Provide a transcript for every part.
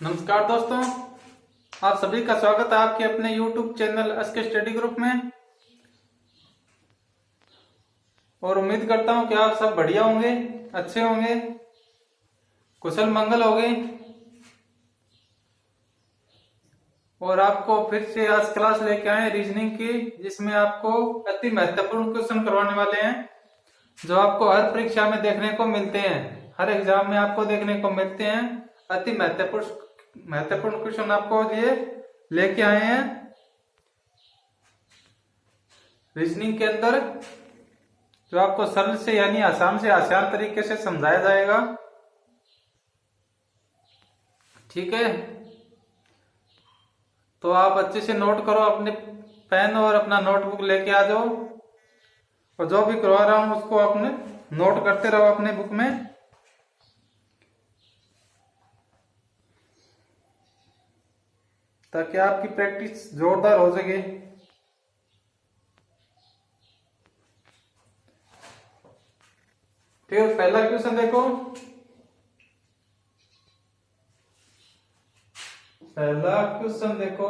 नमस्कार दोस्तों, आप सभी का स्वागत है आपके अपने YouTube channel SK study group में। और उम्मीद करता हूं कि आप सब बढ़िया होंगे, अच्छे होंगे, कुशल मंगल होंगे। और आपको फिर से आज क्लास लेके आए रीजनिंग की, जिसमें आपको अति महत्वपूर्ण क्वेश्चन करवाने वाले हैं जो आपको हर परीक्षा में देखने को मिलते हैं, हर एग्जाम में आपको देखने को मिलते हैं। अति महत्वपूर्ण क्वेश्चन आपको लिए लेके आए हैं रीजनिंग के अंदर, जो आपको सरल से यानी आसान से आसान तरीके से समझाया जाएगा। ठीक है, तो आप अच्छे से नोट करो, अपने पेन और अपना नोटबुक लेके आ जाओ और जो भी करवा रहा हूं उसको अपने नोट करते रहो अपने बुक में। ताकि आपकी प्रैक्टिस जोरदार हो सके। फिर पहला क्वेश्चन देखो। पहला क्वेश्चन देखो,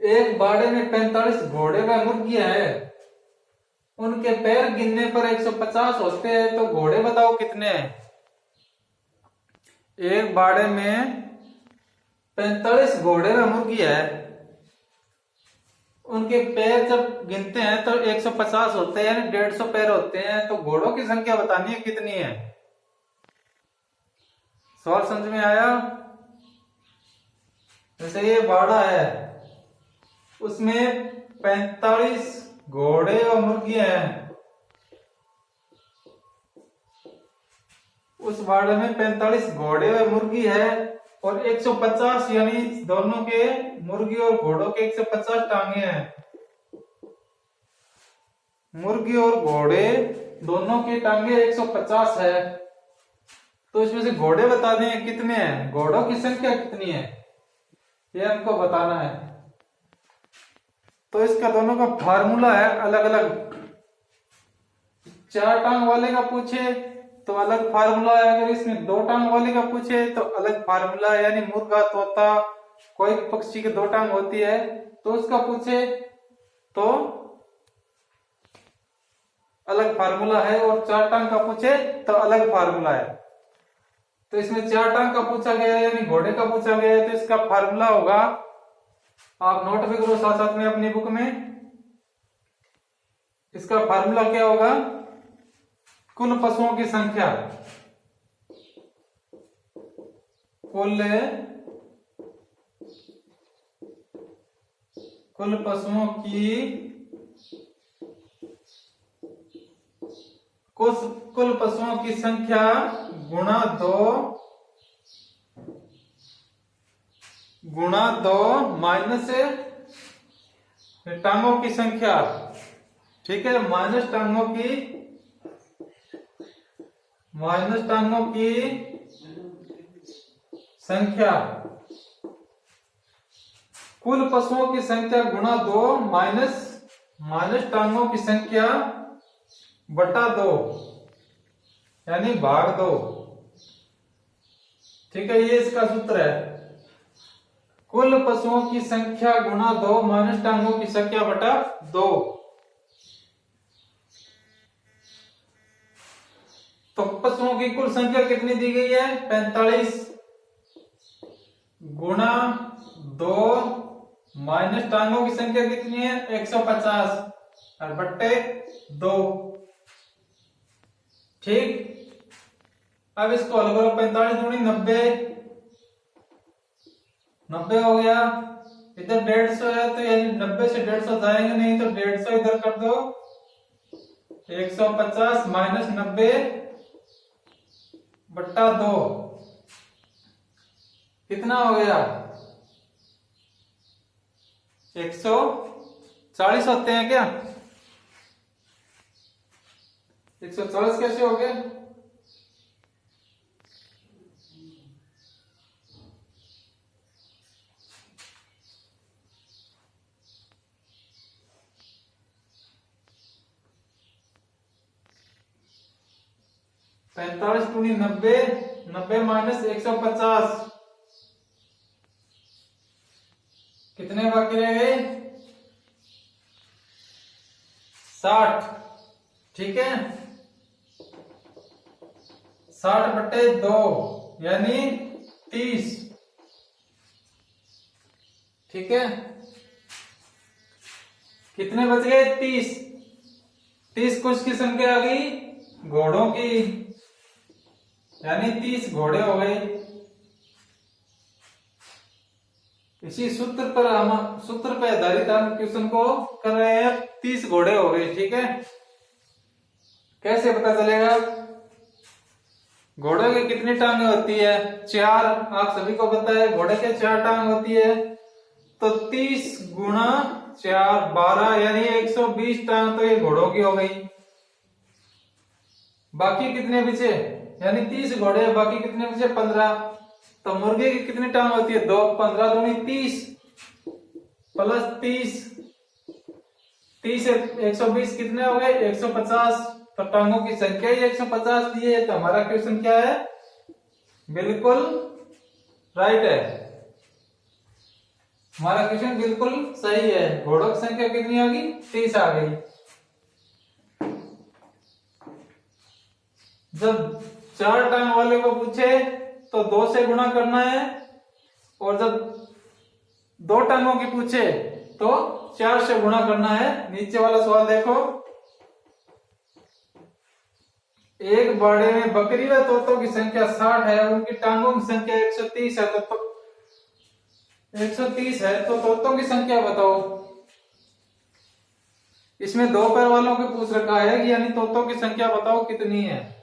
एक बाड़े में 45 घोड़े व मुर्गियां हैं, उनके पैर गिनने पर 150 होते हैं, तो घोड़े बताओ कितने हैं। एक बाड़े में 45 घोड़े व मुर्गियां हैं, उनके पैर जब गिनते हैं तो 150 होते हैं, यानी 150 पैर होते हैं। तो घोड़ों की संख्या बतानी है कितनी है। सवाल समझ में आया। जैसे ये बाड़ा है, उसमें 45 घोड़े और मुर्गियां हैं। उस बाड़े में 45 घोड़े और मुर्गी है और 150 यानी दोनों के मुर्गी और घोड़ों के 150 टांगे हैं। मुर्गी और घोड़े दोनों के टांगे 150 है। तो इसमें से घोड़े बता दें कितने हैं, घोड़ों की संख्या कितनी है, ये हमको बताना है। तो इसका दोनों का फार्मूला है अलग अलग। 4 टांग वाले का पूछे तो अलग फार्मूला है, अगर इसमें 2 टांग वाले का पूछे तो अलग फार्मूला है। यानी मुर्गा, तोता, कोई पक्षी के 2 टांग होती है तो उसका पूछे तो अलग फार्मूला है, और 4 टांग का पूछे तो अलग फार्मूला है। तो इसमें 4 टांग का पूछा गया है यानी घोड़े का पूछा गया है, तो इसका फार्मूला होगा, आप नोट भी करो साथ साथ में अपनी बुक में। इसका फार्मूला क्या होगा, कुल पशुओं की संख्या, कुल पशुओं की कुल पशुओं की संख्या गुणा दो माइनस टांगों की संख्या। ठीक है, माइनस टांगों की संख्या, कुल पशुओं की संख्या गुणा 2 माइनस टांगों की संख्या बटा 2 यानी भाग 2। ठीक है, ये इसका सूत्र है, कुल पशुओं की संख्या गुणा 2 माइनस टांगों की संख्या बटा 2। तो पशुओं की कुल संख्या कितनी दी गई है, 45 गुणा 2 माइनस टांगों की संख्या कितनी है, 150 और बट्टे 2। ठीक, अब इसको हल करो, 45 दूनी 90, 90 हो गया। इधर 150 है तो यानी 90 से 150 जाएंगे नहीं, तो 150 इधर कर दो, 150 माइनस 90 बट्टा 2 कितना हो गया, 140 होते हैं क्या, 140 कैसे हो गए, पैंतालीस दूनी 90, 90 माइनस 150, कितने बाकी रह गए? 60। ठीक है, 60/2 यानी 30। ठीक है, कितने बच गए? 30। 30 कुछ की संख्या आ गई घोड़ों की, यानी 30 घोड़े हो गए। इसी सूत्र पर आधारित हम क्वेश्चन को कर रहे हैं। 30 घोड़े हो गए। ठीक है, कैसे पता चलेगा? घोड़े की कितनी टांगे होती है? 4। आप सभी को पता है घोड़े के 4 टांग होती है। तो 30 गुणा 4 12 यानी 120 टांग तो ये घोड़ों की हो गई। बाकी कितने बचे? यानी 30 घोड़े, बाकी कितने बचे? 15। तो मुर्गे की कितनी टांग होती है? 2। 15 दूनी 30 प्लस 30, 30 से 120 कितने हो गए? 150। तो टांगों की संख्या ही 150 दी है। तो हमारा क्वेश्चन क्या है? बिल्कुल राइट है। हमारा क्वेश्चन बिल्कुल सही है। घोड़ों की संख्या कितनी आ गई? 30 आ गई। जब 4 टांग वाले को पूछे तो 2 से गुणा करना है, और जब 2 टांगों की पूछे तो 4 से गुणा करना है। नीचे वाला सवाल देखो, एक बाड़े में बकरी व तोतों की संख्या 60 है, उनकी टांगों की संख्या 130 है। तो 130 है तो तोतों की संख्या बताओ। इसमें 2 पैर वालों को पूछ रखा है कि यानी तोतों की संख्या बताओ कितनी है।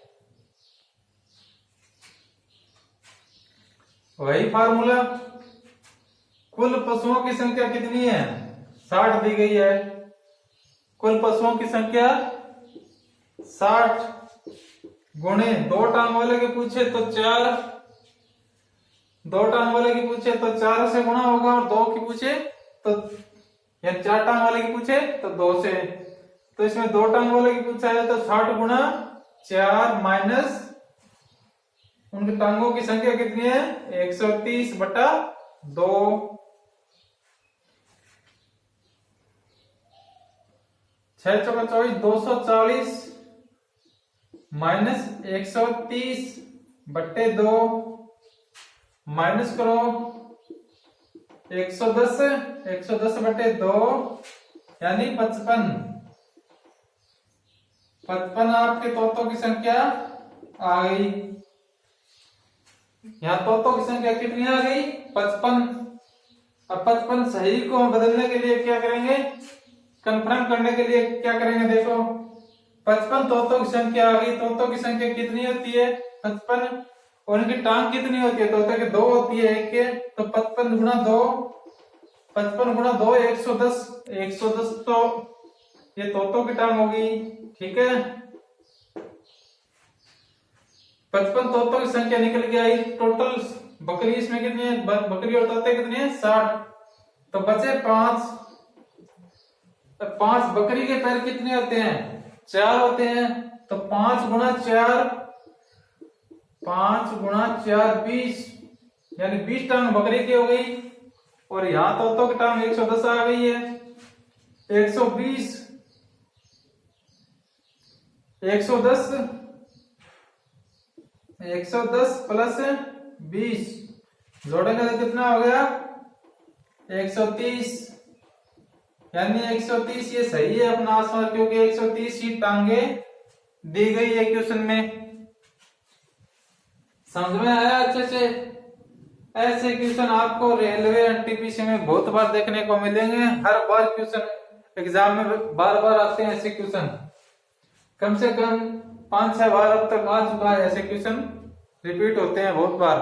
वही फार्मूला, कुल पशुओं की संख्या कितनी है? 60 दी गई है। कुल पशुओं की संख्या 60 गुणे 2 टांग वाले के पूछे तो 4, 2 टांग वाले की पूछे तो 4 से गुणा होगा, और 2 की पूछे तो, या 4 टांग वाले की पूछे तो 2 से। तो इसमें 2 टांग वाले की पूछा है तो 60 गुणा 4 माइनस उनकी टांगों की संख्या कितनी है? 130/2। 6 चौका 24, 240 माइनस 130/2 माइनस करो 110, 110/2 यानी 55। 55 आपके तोतों की संख्या आ गई। यहाँ तोतों की संख्या कितनी आ गई? 55। अब 55 सही को बदलने के लिए क्या करेंगे? कंफर्म करने के लिए क्या करेंगे? देखो 55 तोतों की संख्या आ गई। तोतों की संख्या कितनी होती है? 55। और इनकी टांग कितनी होती है? तोते की 2 होती है, एक के। तो 55 गुणा 2, 55 गुणा 2 110, 110 तो ये तोतों की टांग होगी। ठीक है, 55 तोतों की संख्या निकल के आई। टोटल बकरी इसमें कितनी है? बकरी और तोते कितने हैं? 60। तो बचे 5। तो 5 बकरी के पैर कितने होते हैं? 4 होते हैं। तो 5 गुणा 4, 5 गुणा 4 20, यानी 20 टांग बकरी की हो गई। और यहां तोतों की टांग 110 आ गई है। 120, 110, 110 प्लस 20 जोड़ेंगे तो कितना हो गया? 130। यानी 130 ये सही है अपना आंसर, क्योंकि 130 ही टांगे दी गई है क्वेश्चन में। समझ में आया अच्छे से? ऐसे क्वेश्चन आपको रेलवे एनटीपीसी में बहुत बार देखने को मिलेंगे। हर बार क्वेश्चन एग्जाम में बार बार आते हैं ऐसे क्वेश्चन। कम से कम 5-6 बार अब तक आ चुका है ऐसे क्वेश्चन, रिपीट होते हैं बहुत बार।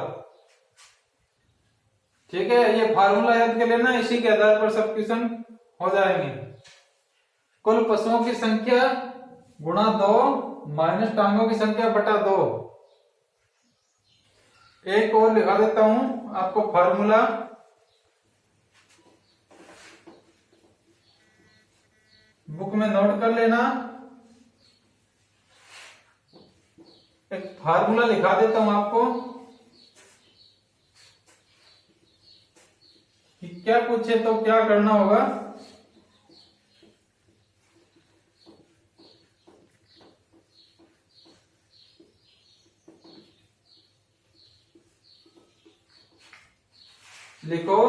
ठीक है, ये फार्मूला याद कर लेना, इसी के आधार पर सब क्वेश्चन हो जाएंगे। कुल पशुओं की संख्या गुणा 2 माइनस टांगों की संख्या बटा 2। एक और लिखा देता हूं आपको फार्मूला। बुक में नोट कर लेना। एक फार्मूला लिखा देता हूं आपको। क्या पूछे तो क्या करना होगा। लिखो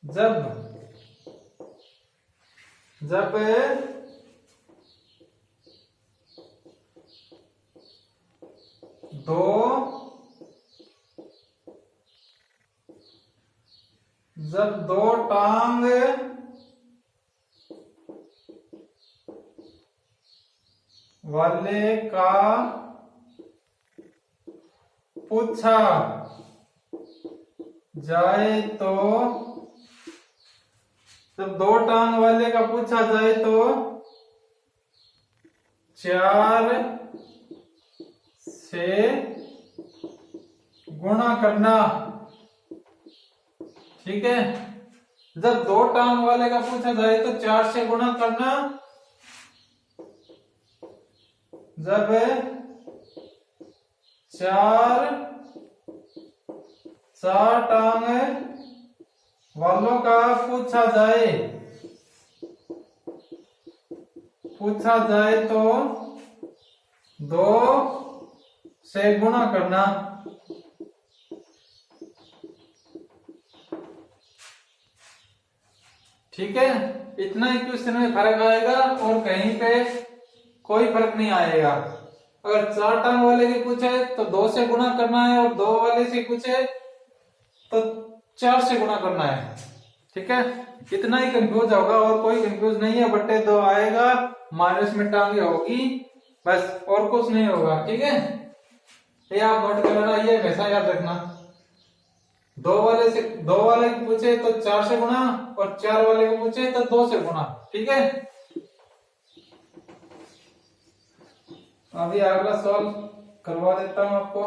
जब दो टांग वाले का पूछा जाए तो, जब दो टांग वाले का पूछा जाए तो 4 से गुणा करना। ठीक है, जब दो टांग वाले का पूछा जाए तो 4 से गुणा करना। जब 4 टांग वालों का पूछा जाए तो 2 से गुणा करना। ठीक है, इतना ही क्वेश्चन में फर्क आएगा और कहीं पे कोई फर्क नहीं आएगा। अगर 4 टांग वाले के पूछे तो 2 से गुणा करना है और 2 वाले से पूछे तो 4 से गुणा करना है। ठीक है, इतना ही कंफ्यूज होगा और कोई कंफ्यूज नहीं है। बट्टे 2 आएगा, माइनस में टांगे होगी, बस और कुछ नहीं होगा। ठीक है, ये आप नोट कर लेना, ये हमेशा याद रखना। 2 वाले के पूछे तो 4 से गुणा और 4 वाले को पूछे तो 2 से गुणा। ठीक है, अभी अगला सवाल करवा देता हूं आपको।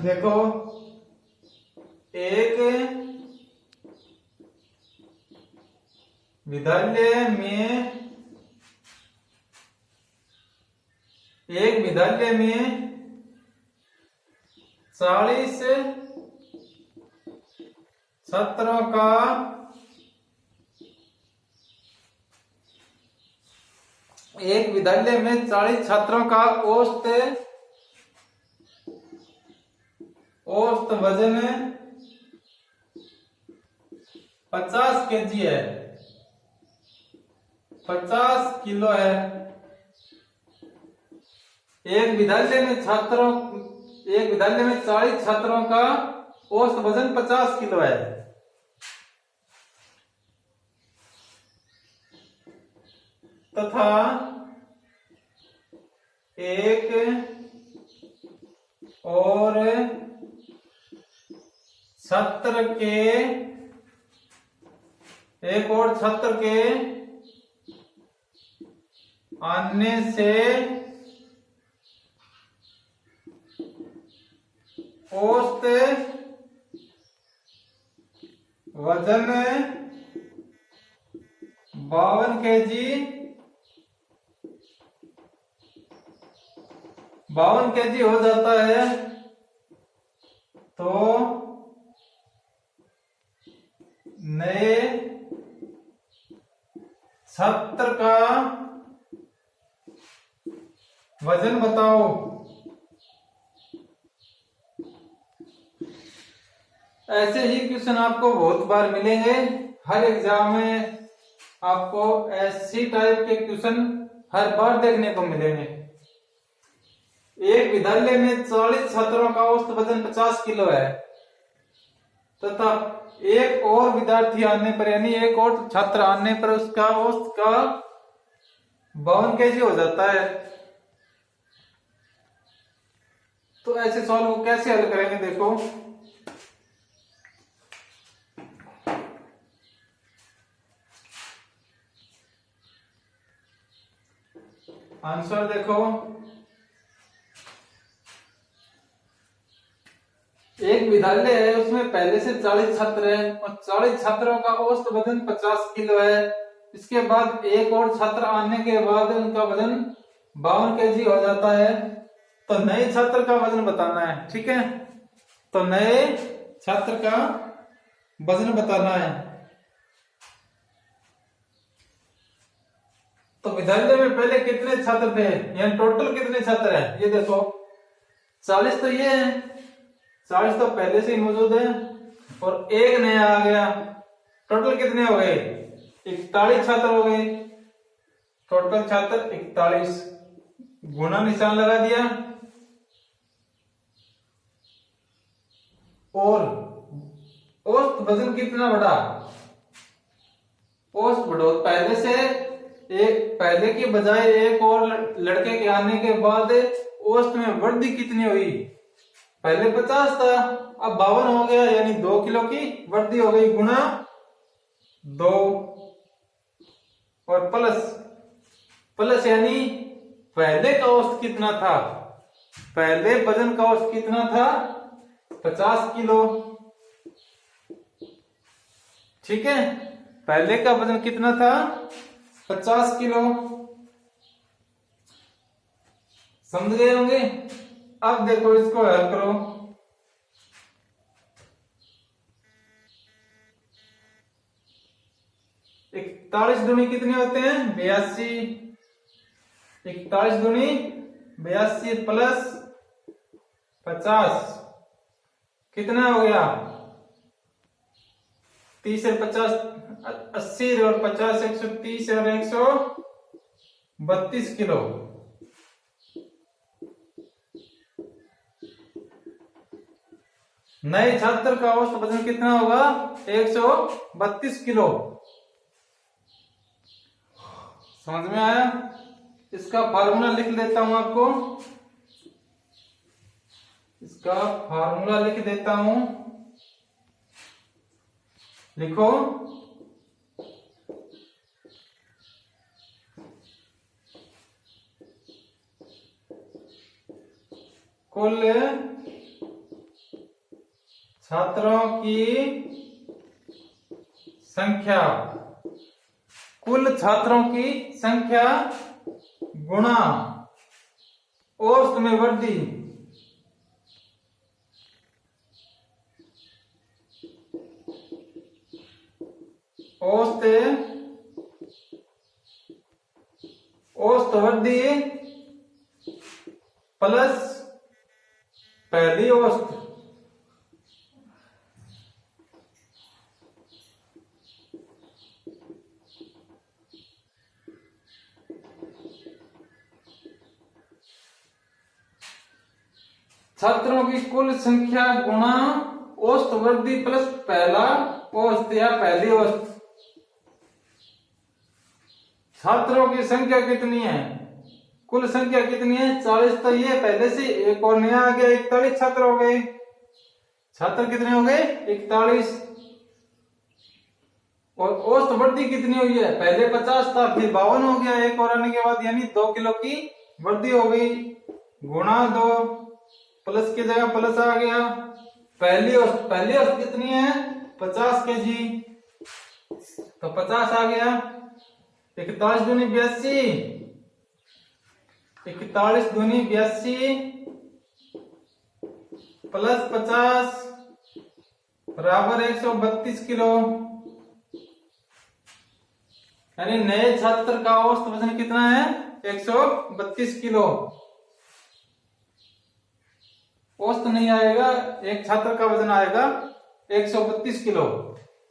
देखो, एक विद्यालय में 40 छात्रों का औसत वजन 50 केजी है, 50 किलो है। एक विद्यालय में 40 छात्रों का औसत वजन 50 किलो है, तथा एक और छात्र के आने से औसत वजन 52 केजी हो जाता है, तो नए छात्र का वजन बताओ। ऐसे ही क्वेश्चन आपको बहुत बार मिलेंगे, हर एग्जाम में आपको ऐसी टाइप के क्वेश्चन हर बार देखने को मिलेंगे। एक विद्यालय में 40 छात्रों का औसत वजन 50 किलो है, तथा एक और विद्यार्थी आने पर, यानी एक और छात्र आने पर उसका औसत का 52 केजी हो जाता है। तो ऐसे सवाल को कैसे हल करेंगे, देखो आंसर देखो, एक विद्यालय है, उसमें पहले से 40 छात्र हैं और 40 छात्रों का औसत वजन 50 किलो है। इसके बाद एक और छात्र आने के बाद उनका वजन 52 केजी हो जाता है। तो नए छात्र का वजन बताना है, ठीक है। तो नए छात्र का वजन बताना है। तो विद्यालय में पहले कितने छात्र थे, यानी टोटल कितने छात्र हैं, ये देखो 40 तो ये है, 40 तो पहले से ही मौजूद है और एक नया आ गया। टोटल कितने हो गए, 41 छात्र हो गए। टोटल छात्र 41, गुणा निशान लगा दिया। और औसत वजन कितना बढ़ा, औसत बढ़ो, पहले से एक, पहले के बजाय एक और लड़के के आने के बाद औसत में वृद्धि कितनी हुई, पहले 50 था अब 52 हो गया, यानी 2 किलो की वृद्धि हो गई, गुना 2 और प्लस यानी पहले का औसत कितना था, पहले वजन का औसत कितना था 50 किलो, ठीक है। पहले का वजन कितना था 50 किलो, समझ गए होंगे। अब देखो इसको हल करो। इकतालीस दूनी कितने होते हैं 82, 41 दूनी 82 प्लस 50 कितना हो गया 30 और 50 80 और 50 130 और 132 किलो। नए छात्र का औसत वजन कितना होगा 132 किलो। समझ में आया। इसका फार्मूला लिख देता हूं आपको, इसका फार्मूला लिख देता हूं, लिखो कुल छात्रों की संख्या, कुल छात्रों की संख्या गुणा औसत में वृद्धि, औसत वृद्धि प्लस पहली औसत। छात्रों की कुल संख्या गुणा औसत वृद्धि प्लस पहला औसत या पहली औसत। छात्रों की संख्या कितनी है, कुल संख्या कितनी है 40, तो ये पहले से एक और नया आ गया 41 छात्र हो गए। छात्र कितने हो गए 41। और औसत वृद्धि कितनी हुई है, पहले 50 था फिर 52 हो गया एक और आने के बाद, यानी 2 किलो की वृद्धि हो गई, गुणा 2, प्लस की जगह प्लस आ गया। पहली औसत कितनी है 50 केजी, तो 50 आ गया। 41 दूनी 82, 41 दूनी 82 प्लस 50 बराबर 132 किलो। यानी नए छात्र का औसत वजन कितना है 132 किलो। औसत नहीं आएगा, एक छात्र का वजन आएगा 132 किलो,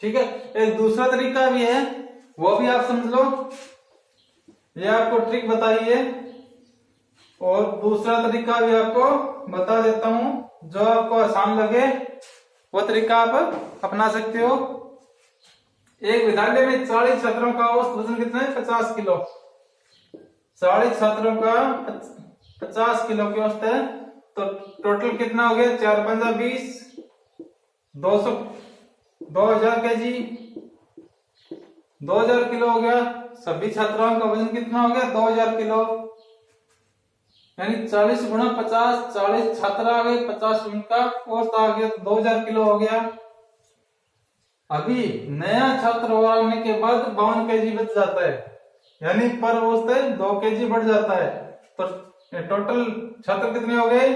ठीक है। एक दूसरा तरीका भी है, वो भी आप समझ लो, ये आपको ट्रिक बताई है। और दूसरा तरीका भी आपको बता देता हूं, जो आपको आसान लगे वो तरीका आप अपना सकते हो। एक विद्यालय में 40 छात्रों का औसत वजन कितना है 50 किलो। 40 छात्रों का 50 किलो की औसत है तो टोटल कितना हो गया, 4 पंजा 20, 200, 2000 kg, 2000 किलो हो गया। सभी छात्राओं का वजन कितना हो गया, 2000 किलो, यानी 40 गुणा 50, 40 छात्र आ गए, 50 उनका औसत आ गया, तो 2000 किलो हो गया। अभी नया छात्र होने के बाद 52 kg बच जाता है, यानी पर औसत 2 kg बढ़ जाता है। तो टोटल छात्र कितने हो गए,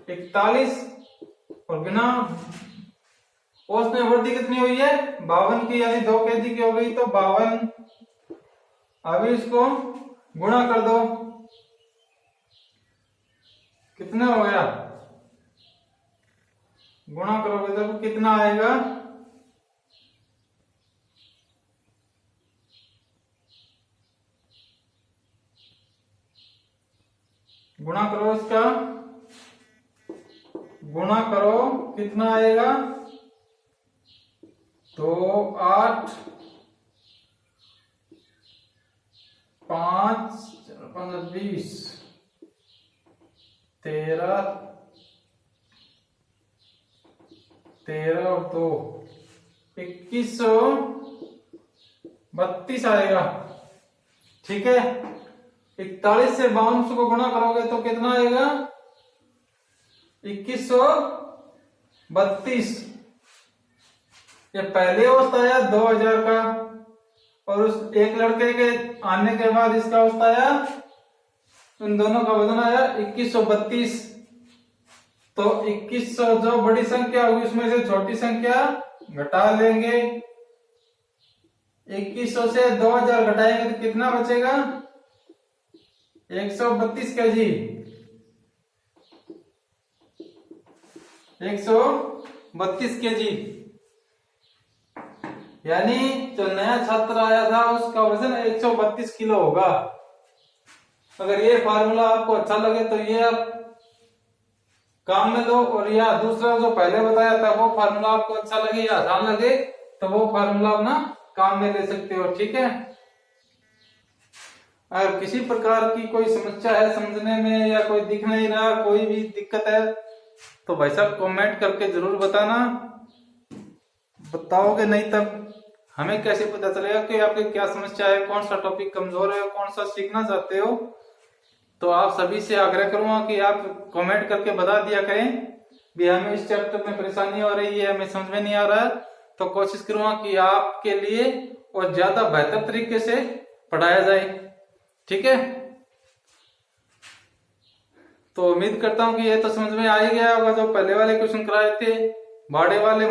41, और बिना औसत में वृद्धि कितनी हुई है, 52 की, यानी 2 kg की हो गई, तो 52। अभी इसको गुणा कर दो, कितना हो गया, गुणा करोगे तो कितना आएगा, गुणा करो इसका, गुणा करो कितना आएगा, तो 8, 5, 20, 13, 13 और 2, 2132 आएगा। ठीक है, 41 से 52 को गुणा करोगे तो कितना आएगा, 2132। ये पहले औसत आया 2000 का, और उस एक लड़के के आने के बाद इसका औसत आया, उन दोनों का वजन आया 2132। तो 2100 जो बड़ी संख्या होगी उसमें से छोटी संख्या घटा लेंगे, 2100 से 2000 घटाएंगे तो कितना बचेगा, 132 kg, 132 kg, यानी जो नया छात्र आया था उसका वजन 132 किलो होगा। अगर ये फार्मूला आपको अच्छा लगे तो ये आप काम में लो, और या दूसरा जो पहले बताया था वो फार्मूला आपको अच्छा लगे या आसान लगे तो वो फार्मूला अपना काम में ले सकते हो। ठीक है, अगर किसी प्रकार की कोई समस्या है समझने में, या कोई दिख नहीं रहा, कोई भी दिक्कत है, तो भाई साहब कमेंट करके जरूर बताना। बताओगे नहीं तब हमें कैसे पता चलेगा कि आपकी क्या समस्या है, कौन सा टॉपिक कमजोर है, कौन सा सीखना चाहते हो। तो आप सभी से आग्रह करूंगा कि आप कमेंट करके बता दिया करें भी हमें इस चैप्टर में परेशानी हो रही है, हमें समझ में नहीं आ रहा है, तो कोशिश करूंगा कि आपके लिए और ज्यादा बेहतर तरीके से पढ़ाया जाए। ठीक है, तो उम्मीद करता हूं कि ये तो समझ में आ ही गया होगा जो पहले वाले क्वेश्चन कराए थे, भाड़े वाले